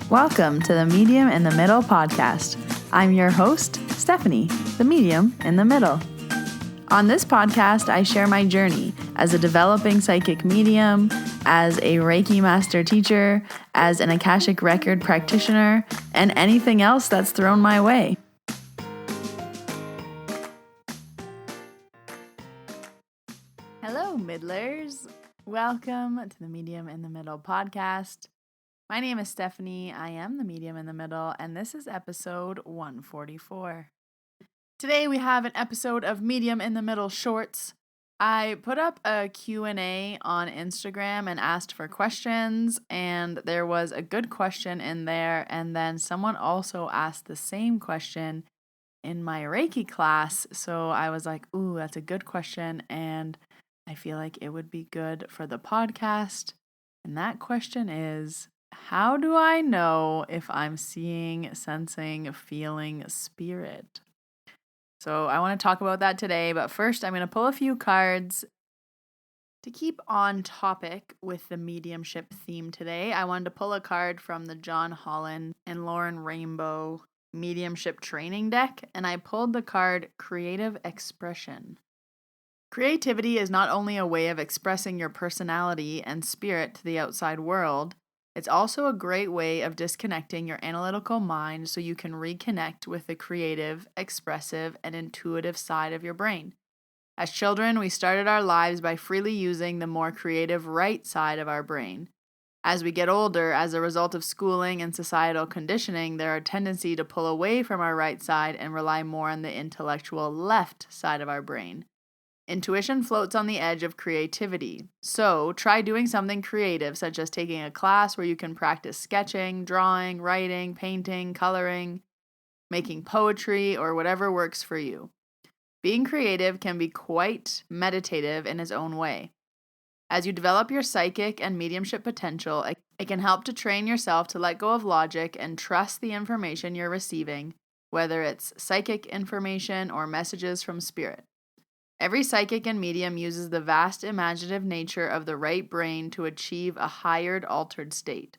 Welcome to the Medium in the Middle podcast. I'm your host, Stephanie, the Medium in the Middle. On this podcast, I share my journey as a developing psychic medium, as a Reiki master teacher, as an Akashic record practitioner, and anything else that's thrown my way. Hello, Middlers. Welcome to the Medium in the Middle podcast. My name is Stephanie. I am the Medium in the Middle, and this is episode 144. Today we have an episode of Medium in the Middle Shorts. I put up a Q&A on Instagram and asked for questions, and there was a good question in there, and then someone also asked the same question in my Reiki class, so I was like, ooh, that's a good question, and I feel like it would be good for the podcast. And that question is, how do I know if I'm seeing, sensing, feeling spirit? So I want to talk about that today, but first I'm going to pull a few cards to keep on topic with the mediumship theme today. I wanted to pull a card from the John Holland and Lauren Rainbow mediumship training deck, and I pulled the card Creative Expression. Creativity is not only a way of expressing your personality and spirit to the outside world, it's also a great way of disconnecting your analytical mind so you can reconnect with the creative, expressive, and intuitive side of your brain. As children, we started our lives by freely using the more creative right side of our brain. As we get older, as a result of schooling and societal conditioning, there are a tendency to pull away from our right side and rely more on the intellectual left side of our brain. Intuition floats on the edge of creativity, so try doing something creative, such as taking a class where you can practice sketching, drawing, writing, painting, coloring, making poetry, or whatever works for you. Being creative can be quite meditative in its own way. As you develop your psychic and mediumship potential, it can help to train yourself to let go of logic and trust the information you're receiving, whether it's psychic information or messages from spirit. Every psychic and medium uses the vast imaginative nature of the right brain to achieve a higher altered state.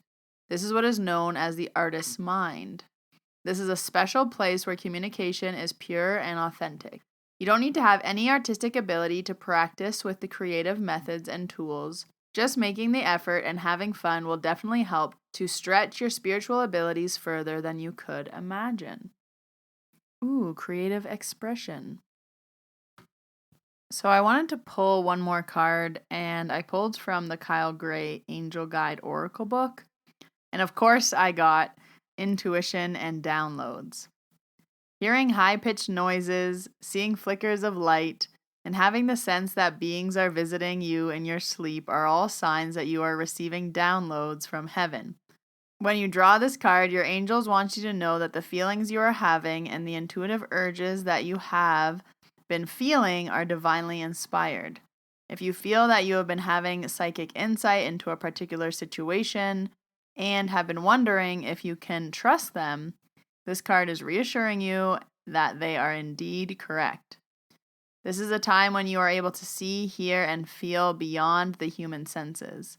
This is what is known as the artist's mind. This is a special place where communication is pure and authentic. You don't need to have any artistic ability to practice with the creative methods and tools. Just making the effort and having fun will definitely help to stretch your spiritual abilities further than you could imagine. Ooh, creative expression. So I wanted to pull one more card, and I pulled from the Kyle Gray Angel Guide Oracle book. And of course, I got intuition and downloads. Hearing high-pitched noises, seeing flickers of light, and having the sense that beings are visiting you in your sleep are all signs that you are receiving downloads from heaven. When you draw this card, your angels want you to know that the feelings you are having and the intuitive urges that you have been feeling are divinely inspired. If you feel that you have been having psychic insight into a particular situation and have been wondering if you can trust them, this card is reassuring you that they are indeed correct. This is a time when you are able to see, hear, and feel beyond the human senses.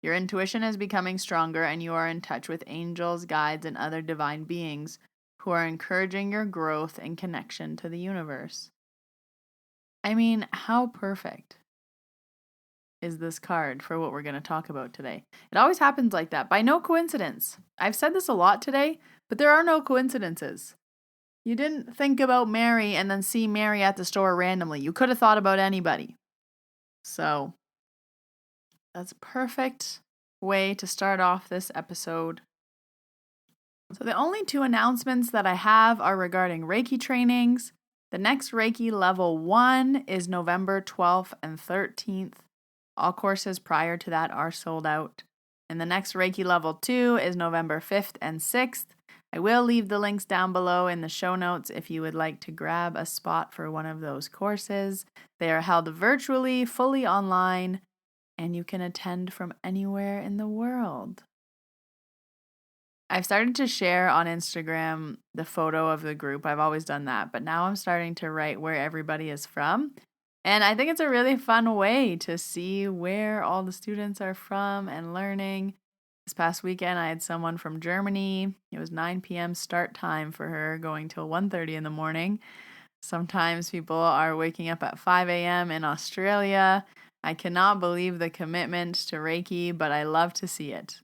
Your intuition is becoming stronger and you are in touch with angels, guides, and other divine beings who are encouraging your growth and connection to the universe. I mean, how perfect is this card for what we're going to talk about today? It always happens like that, by no coincidence. I've said this a lot today, but there are no coincidences. You didn't think about Mary and then see Mary at the store randomly. You could have thought about anybody. So, that's a perfect way to start off this episode. So the only two announcements that I have are regarding Reiki trainings. The next Reiki Level 1 is November 12th and 13th. All courses prior to that are sold out. And the next Reiki Level 2 is November 5th and 6th. I will leave the links down below in the show notes if you would like to grab a spot for one of those courses. They are held virtually, fully online, and you can attend from anywhere in the world. I've started to share on Instagram the photo of the group. I've always done that, but now I'm starting to write where everybody is from. And I think it's a really fun way to see where all the students are from and learning. This past weekend, I had someone from Germany. It was 9 p.m. start time for her, going till 1:30 in the morning. Sometimes people are waking up at 5 a.m. in Australia. I cannot believe the commitment to Reiki, but I love to see it.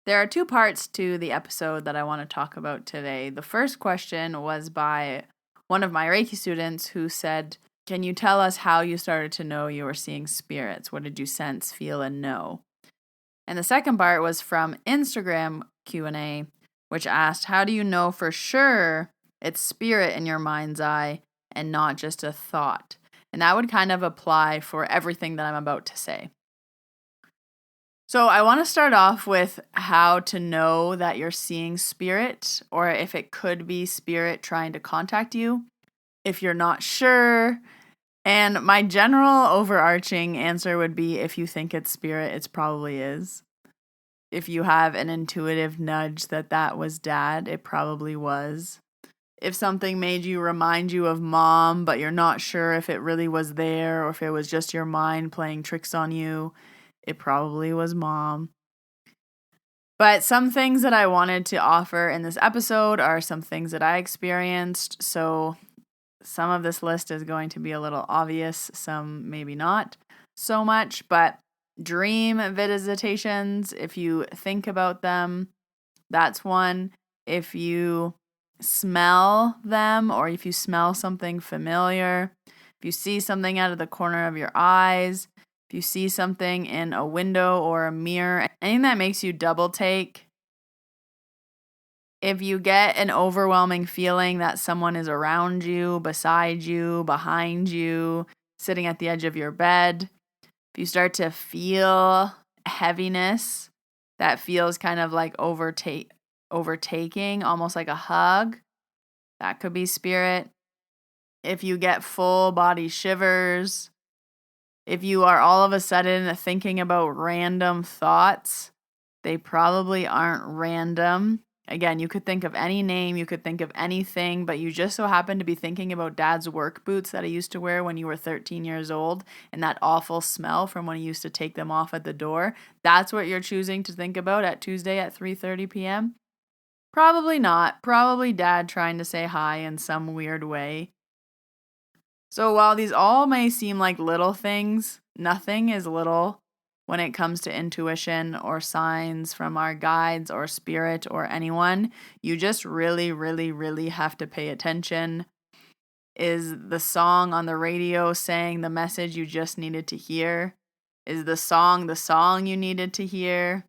There are two parts to the episode that I want to talk about today. The first question was by one of my Reiki students who said, "Can you tell us how you started to know you were seeing spirits? What did you sense, feel, and know?" And the second part was from Instagram Q&A, which asked, "How do you know for sure it's spirit in your mind's eye and not just a thought?" And that would kind of apply for everything that I'm about to say. So I want to start off with how to know that you're seeing spirit, or if it could be spirit trying to contact you, if you're not sure. And my general overarching answer would be, if you think it's spirit, it probably is. If you have an intuitive nudge that was dad, it probably was. If something made you remind you of mom, but you're not sure if it really was there or if it was just your mind playing tricks on you, it probably was mom. But some things that I wanted to offer in this episode are some things that I experienced. So some of this list is going to be a little obvious, some maybe not so much. But dream visitations, if you think about them, that's one. If you smell them, or if you smell something familiar, if you see something out of the corner of your eyes, if you see something in a window or a mirror, anything that makes you double take. If you get an overwhelming feeling that someone is around you, beside you, behind you, sitting at the edge of your bed, if you start to feel heaviness that feels kind of like overtaking, almost like a hug, that could be spirit. If you get full body shivers, if you are all of a sudden thinking about random thoughts, they probably aren't random. Again, you could think of any name, you could think of anything, but you just so happen to be thinking about dad's work boots that he used to wear when you were 13 years old, and that awful smell from when he used to take them off at the door. That's what you're choosing to think about at Tuesday at 3:30 p.m.? Probably not. Probably dad trying to say hi in some weird way. So while these all may seem like little things, nothing is little when it comes to intuition or signs from our guides or spirit or anyone. You just really, really, really have to pay attention. Is the song on the radio saying the message you just needed to hear? Is the song you needed to hear?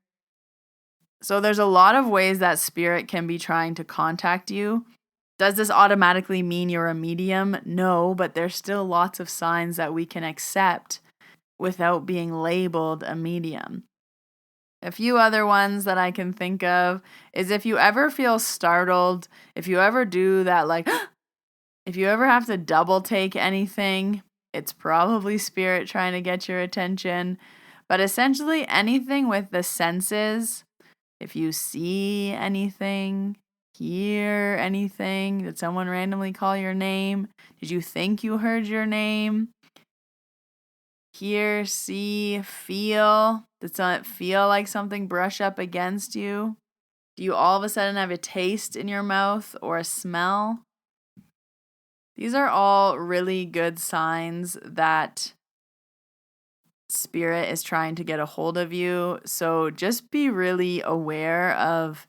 So there's a lot of ways that spirit can be trying to contact you. Does this automatically mean you're a medium? No, but there's still lots of signs that we can accept without being labeled a medium. A few other ones that I can think of is if you ever feel startled, if you ever do that, like, if you ever have to double take anything, it's probably spirit trying to get your attention. But essentially anything with the senses, if you see anything, hear anything, did someone randomly call your name? Did you think you heard your name? Hear, see, feel. Did it feel like something brush up against you? Do you all of a sudden have a taste in your mouth or a smell? These are all really good signs that spirit is trying to get a hold of you. So just be really aware of,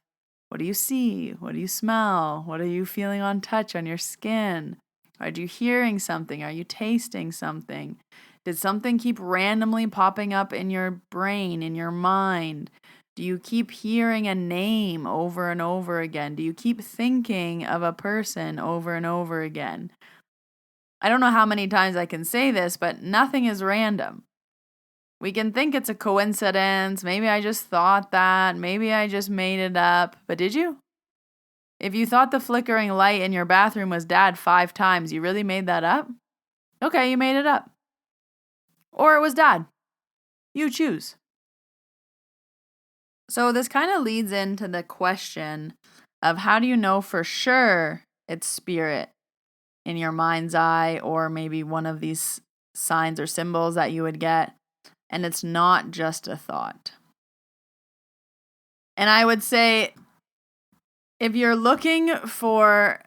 what do you see? What do you smell? What are you feeling on touch on your skin? Are you hearing something? Are you tasting something? Did something keep randomly popping up in your brain, in your mind? Do you keep hearing a name over and over again? Do you keep thinking of a person over and over again? I don't know how many times I can say this, but nothing is random. We can think it's a coincidence. Maybe I just thought that. Maybe I just made it up. But did you? If you thought the flickering light in your bathroom was dad 5 times, you really made that up? Okay, you made it up. Or it was dad. You choose. So this kind of leads into the question of, how do you know for sure it's spirit in your mind's eye, or maybe one of these signs or symbols that you would get, and it's not just a thought? And I would say, if you're looking for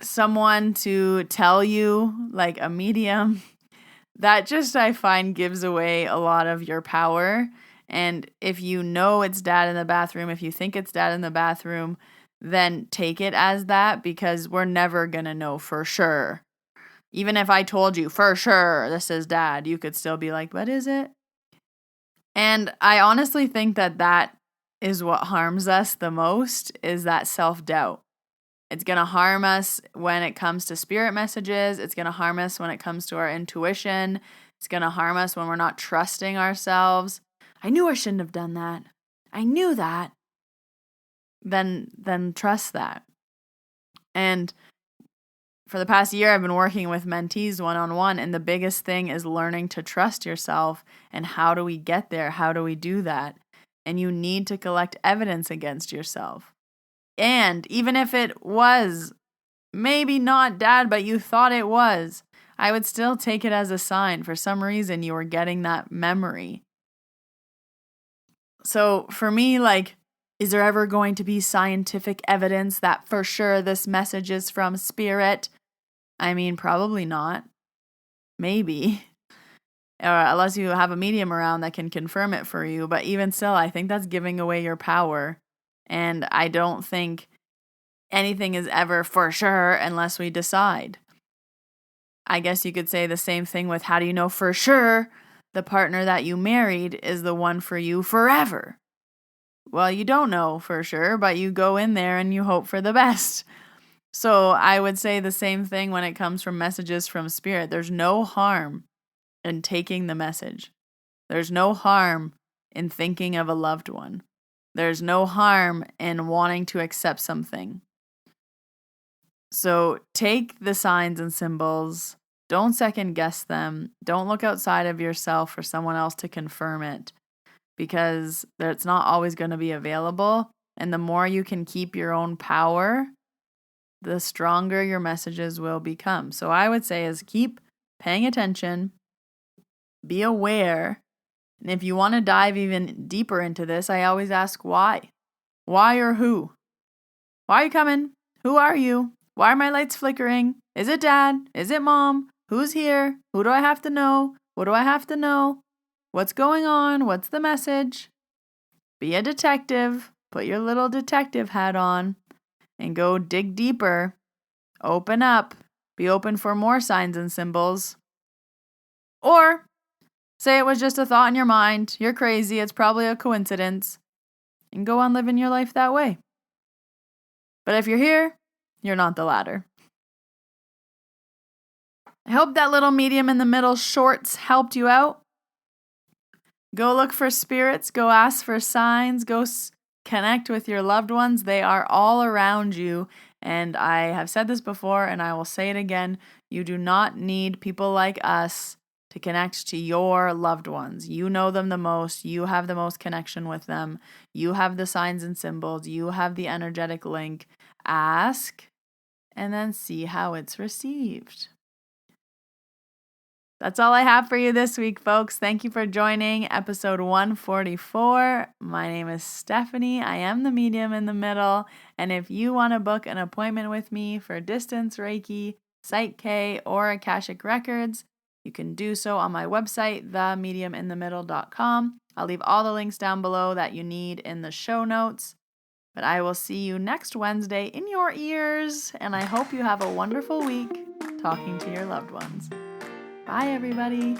someone to tell you, like a medium, that just, I find, gives away a lot of your power. And if you know it's dad in the bathroom, if you think it's dad in the bathroom, then take it as that, because we're never going to know for sure. Even if I told you for sure this is dad, you could still be like, what is it? And I honestly think that is what harms us the most, is that self-doubt. It's going to harm us when it comes to spirit messages. It's going to harm us when it comes to our intuition. It's going to harm us when we're not trusting ourselves. I knew I shouldn't have done that. I knew that. Then trust that. And for the past year, I've been working with mentees one-on-one, and the biggest thing is learning to trust yourself. And how do we get there? How do we do that? And you need to collect evidence against yourself. And even if it was maybe not dad, but you thought it was, I would still take it as a sign. For some reason, you were getting that memory. So for me, like, is there ever going to be scientific evidence that for sure this message is from spirit? I mean, probably not. Maybe. Or unless you have a medium around that can confirm it for you. But even still, I think that's giving away your power. And I don't think anything is ever for sure unless we decide. I guess you could say the same thing with, how do you know for sure the partner that you married is the one for you forever? Well, you don't know for sure, but you go in there and you hope for the best. So I would say the same thing when it comes from messages from spirit. There's no harm in taking the message. There's no harm in thinking of a loved one. There's no harm in wanting to accept something. So take the signs and symbols. Don't second guess them. Don't look outside of yourself for someone else to confirm it, because it's not always going to be available. And the more you can keep your own power, the stronger your messages will become. So I would say is keep paying attention, be aware. And if you want to dive even deeper into this, I always ask why. Why or who? Why are you coming? Who are you? Why are my lights flickering? Is it dad? Is it mom? Who's here? Who do I have to know? What do I have to know? What's going on? What's the message? Be a detective. Put your little detective hat on and go dig deeper. Open up. Be open for more signs and symbols. Or say it was just a thought in your mind. You're crazy. It's probably a coincidence. And go on living your life that way. But if you're here, you're not the latter. I hope that little medium in the middle shorts helped you out. Go look for spirits. Go ask for signs. Go connect with your loved ones. They are all around you. And I have said this before, and I will say it again. You do not need people like us to connect to your loved ones. You know them the most. You have the most connection with them. You have the signs and symbols. You have the energetic link. Ask, and then see how it's received. That's all I have for you this week, folks. Thank you for joining episode 144. My name is Stephanie. I am the medium in the middle. And if you want to book an appointment with me for distance Reiki, PSYCH-K, or Akashic Records, you can do so on my website, themediuminthemiddle.com. I'll leave all the links down below that you need in the show notes. But I will see you next Wednesday in your ears, and I hope you have a wonderful week talking to your loved ones. Bye, everybody.